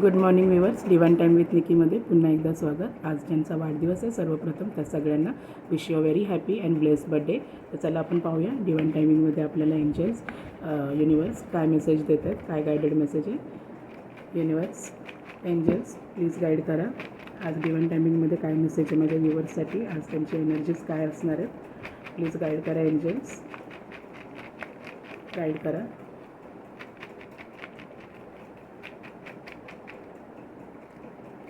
Good morning viewers. Divine time with निकीमध्ये पुन्हा एकदा स्वागत. आज ज्यांचा वाढदिवस आहे सर्वप्रथम त्या सगळ्यांना wish you very happy and blessed birthday. तर चला आपण पाहूया डिवाइन टायमिंगमध्ये आपल्याला एंजल्स युनिवर्स काय मेसेज देत आहेत, काय गायडेड मेसेज आहे. युनिवर्स, एंजल्स प्लीज गाईड करा. आज डिवाइन टायमिंगमध्ये काय मेसेज आहे माझ्या व्ह्यूअर्ससाठी, आज त्यांची एनर्जीज काय असणार आहेत. प्लीज गाईड करा एंजल्स, गाईड करा.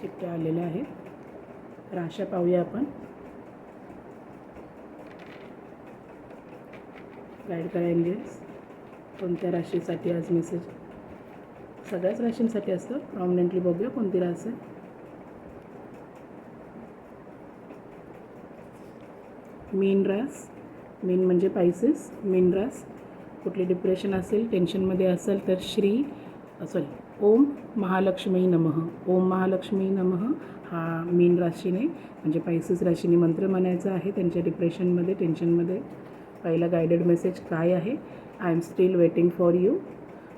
चिठ्ठ्या आलेल्या आहेत. राशा पाहूया आपण. गाईड करा एंजल्स, कोणत्या राशीसाठी आज मेसेज. सगळ्याच राशींसाठी असतं, प्रॉमिनंटली बघूया कोणती रास आहे. मीन रास. मीन म्हणजे पायसेस. मीन रास. कुठली डिप्रेशन असेल, टेन्शनमध्ये असेल तर ओम महालक्ष्मी नमः. ओम महालक्ष्मी नमः हा मीन राशीने म्हणजे पायसेस राशीने मंत्र म्हणायचा आहे त्यांच्या डिप्रेशनमध्ये, टेन्शनमध्ये. पहिला गायडेड मेसेज काय आहे. I am still waiting for you.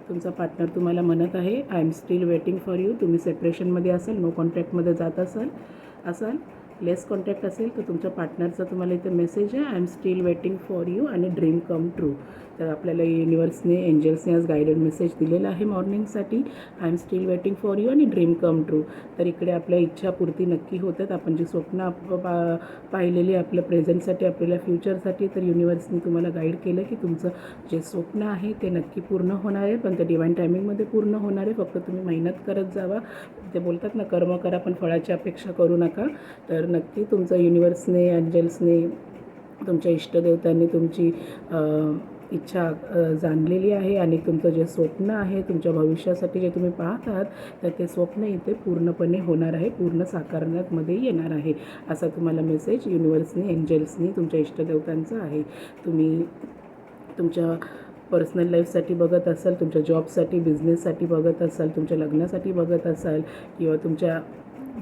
तुमचा पार्टनर तुम्हाला म्हणत आहे I am still waiting for you. तुम्ही सेपरेशनमध्ये असाल, नो कॉन्टॅक्टमध्ये जात असाल लेस कॉन्टॅक्ट असेल तर तुमच्या पार्टनरचा तुम्हाला इथे मेसेज आहे I am still waiting for you आणि ड्रीम कम ट्रू. तर आपल्याला युनिवर्सने, एंजल्सने आज गायडेड मेसेज दिलेला आहे मॉर्निंगसाठी. I am still waiting for you आणि ड्रीम कम ट्रू. तर इकडे आपल्या इच्छापूर्ती नक्की होतात. आपण जी स्वप्न पाहिलेली आपल्या प्रेझेंटसाठी, आपल्याला फ्युचरसाठी, तर युनिवर्सने तुम्हाला गाईड केलं की तुमचं जे स्वप्न आहे ते नक्की पूर्ण होणार आहे. पण ते डिवाइन टायमिंगमध्ये पूर्ण होणार आहे. फक्त तुम्ही मेहनत करत जावा. ते बोलतात ना, कर्म करा पण फळाची अपेक्षा करू नका. तर नक्की तुमचं युनिवर्सने, एंजल्सने, तुमच्या इष्टदेवतांनी तुमची इच्छा जाणलेली आहे आणि तुमचं जे स्वप्न आहे, तुमच्या भविष्यासाठी जे तुम्ही पाहत आहात, तर ते स्वप्न इथे पूर्णपणे होणार आहे, पूर्ण साकारण्यामध्ये येणार आहे. असा तुम्हाला मेसेज युनिवर्सने, एंजल्सनी, तुमच्या इष्टदेवतांचा आहे. तुम्ही तुमच्या पर्सनल लाईफसाठी बघत असाल, तुमच्या जॉबसाठी, बिझनेससाठी बघत असाल, तुमच्या लग्नासाठी बघत असाल, किंवा तुमच्या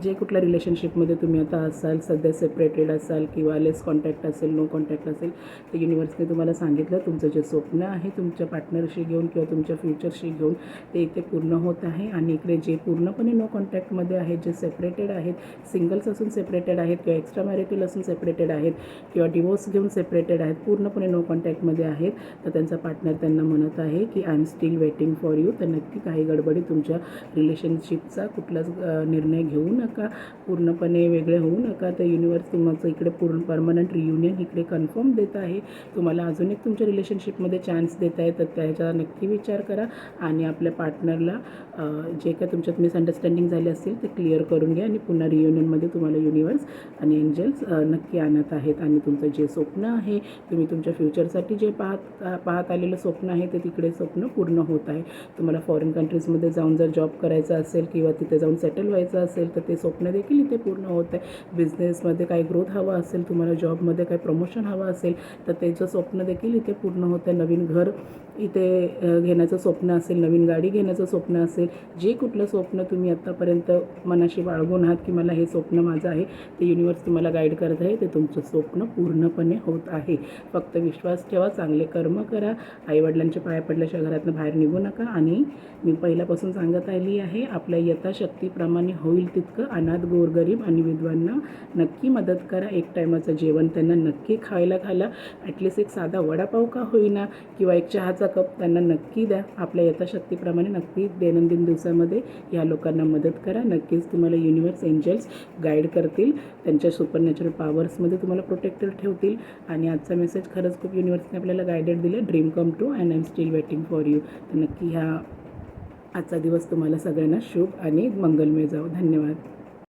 जे कुठल्या रिलेशनशिपमध्ये तुम्ही आता असाल, सध्या सेपरेटेड असाल किंवा लेस कॉन्टॅक्ट असेल, नो कॉन्टॅक्ट असेल, तर युनिवर्सने तुम्हाला सांगितलं तुमचं जे स्वप्न आहे तुमच्या पार्टनरशी घेऊन किंवा तुमच्या फ्युचरशी घेऊन ते इथे पूर्ण होत आहे. आणि इकडे जे पूर्णपणे नो कॉन्टॅक्टमध्ये आहेत, जे सेपरेटेड आहेत, सिंगल्स असून सेपरेटेड आहेत किंवा एक्स्ट्रा मॅरिटल असून सेपरेटेड आहेत किंवा डिवोर्स घेऊन सेपरेटेड आहेत, पूर्णपणे नो कॉन्टॅक्टमध्ये आहेत, तर त्यांचा पार्टनर त्यांना म्हणत आहे की I am still waiting for you. तर नक्की काही गडबडी तुमच्या रिलेशनशिपचा कुठलाच निर्णय घेऊ नका, पूर्णपणे वेगळे होऊ नका. तर युनिवर्स तुमचं इकडे पूर्ण परमनंट रियुनियन इकडे कन्फर्म देत आहे. तुम्हाला अजून एक तुमच्या रिलेशनशिपमध्ये चान्स देत आहे, तर त्याचा नक्की विचार करा आणि आपल्या पार्टनरला जे काय तुमच्यात मिसअंडरस्टँडिंग झाले असतील ते क्लिअर करून घ्या आणि पुन्हा रियुनियनमध्ये तुम्हाला युनिवर्स आणि एंजल्स नक्की आणत आहेत. आणि तुमचं जे स्वप्न आहे, तुम्ही तुमच्या फ्युचरसाठी जे पाहत आलेलं स्वप्न आहे, ते तिकडे स्वप्न पूर्ण होत आहे. तुम्हाला फॉरेन कंट्रीजमध्ये जाऊन जर जॉब करायचा असेल किंवा तिथे जाऊन सेटल व्हायचं असेल तर ते स्वप्न देखील इथे पूर्ण होत आहे. बिझनेसमध्ये काही ग्रोथ हवा असेल, तुम्हाला जॉबमध्ये काही प्रमोशन हवं असेल तर त्याचं स्वप्न देखील इथे पूर्ण होतं आहे. नवीन घर इथे घेण्याचं स्वप्न असेल, नवीन गाडी घेण्याचं स्वप्न असेल, जे कुठलं स्वप्न तुम्ही आत्तापर्यंत मनाशी बाळगून आहात की मला हे स्वप्न माझं आहे, ते युनिवर्स तुम्हाला गाईड करत आहे, ते तुमचं स्वप्न पूर्णपणे होत आहे. फक्त विश्वास ठेवा, चांगले कर्म करा, आईवडिलांच्या पाया पडल्याशिवाय घरातून बाहेर निघू नका. आणि मी पहिल्यापासून सांगत आली आहे, आपल्या यथाशक्तीप्रमाणे होईल तितकं अनाथ, गोरगरीब आणि विधवांना नक्की मदत करा. एक टायमाचं जेवण त्यांना नक्की खायला घाला. ॲटलिस्ट एक साधा वडापाव का होईना किंवा एक चहाचा कप त्यांना नक्की द्या. आपल्या यथाशक्तीप्रमाणे नक्की दैनंदिन दिवसामध्ये या लोकांना मदत करा. नक्कीच तुम्हाला युनिवर्स, एंजल्स गाईड करतील, त्यांच्या सुपरनॅचरल पॉवर्समध्ये तुम्हाला प्रोटेक्टेड ठेवतील. आणि आजचा मेसेज खरंच खूप युनिवर्सने आपल्याला गायडेड दिले. Dream come true and I am still waiting for you. तर नक्की आजचा दिवस तुम्हाला सगळ्यांना शुभ आणि मंगलमय जावो. धन्यवाद.